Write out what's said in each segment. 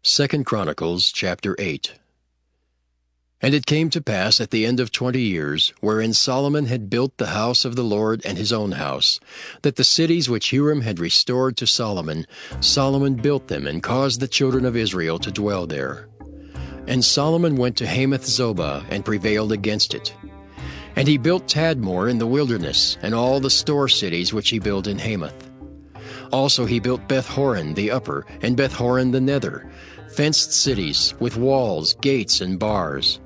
2 Chronicles chapter 8. And it came to pass at the end of 20 years, wherein Solomon had built the house of the Lord and his own house, that the cities which Hiram had restored to Solomon, Solomon built them and caused the children of Israel to dwell there. And Solomon went to Hamath-zobah and prevailed against it. And he built Tadmor in the wilderness, and all the store cities which he built in Hamath. Also he built Beth-horon the upper, and Beth-horon the nether, fenced cities, with walls, gates, and bars.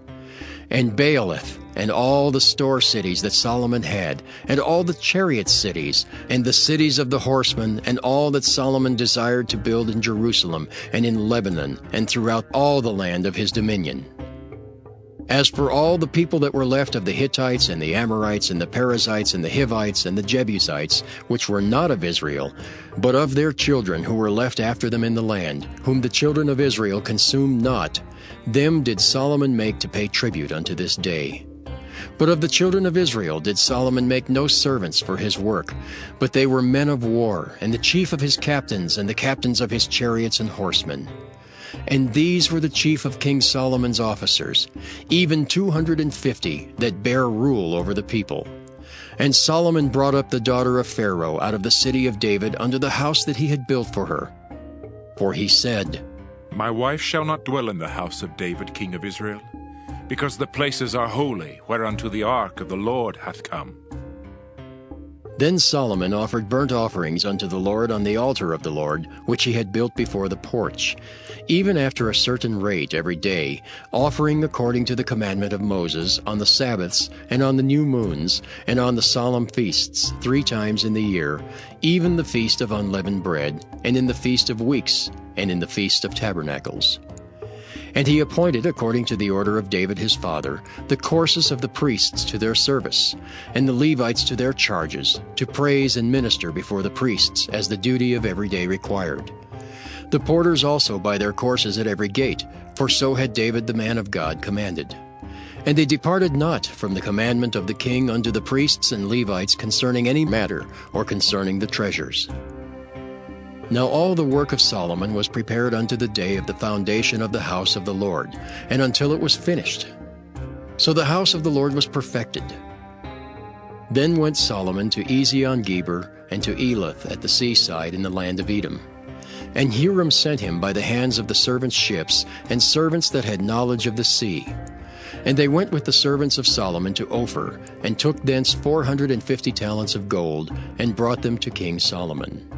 And Baalath, and all the store cities that Solomon had, and all the chariot cities, and the cities of the horsemen, and all that Solomon desired to build in Jerusalem, and in Lebanon, and throughout all the land of his dominion. As for all the people that were left of the Hittites, and the Amorites, and the Perizzites, and the Hivites, and the Jebusites, which were not of Israel, but of their children who were left after them in the land, whom the children of Israel consumed not, them did Solomon make to pay tribute unto this day. But of the children of Israel did Solomon make no servants for his work, but they were men of war, and the chief of his captains, and the captains of his chariots and horsemen. And these were the chief of King Solomon's officers, even 250 that bare rule over the people. And Solomon brought up the daughter of Pharaoh out of the city of David unto the house that he had built for her. For he said, My wife shall not dwell in the house of David king of Israel, because the places are holy, whereunto the ark of the Lord hath come. Then Solomon offered burnt offerings unto the Lord on the altar of the Lord, which he had built before the porch, even after a certain rate every day, offering according to the commandment of Moses, on the Sabbaths, and on the new moons, and on the solemn feasts 3 times in the year, even the feast of unleavened bread, and in the feast of weeks, and in the feast of tabernacles. And he appointed, according to the order of David his father, the courses of the priests to their service, and the Levites to their charges, to praise and minister before the priests, as the duty of every day required. The porters also by their courses at every gate, for so had David the man of God commanded. And they departed not from the commandment of the king unto the priests and Levites concerning any matter, or concerning the treasures. Now all the work of Solomon was prepared unto the day of the foundation of the house of the Lord, and until it was finished. So the house of the Lord was perfected. Then went Solomon to Ezion-Geber, and to Elath at the seaside in the land of Edom. And Hiram sent him by the hands of the servants' ships, and servants that had knowledge of the sea. And they went with the servants of Solomon to Ophir, and took thence 450 talents of gold, and brought them to King Solomon.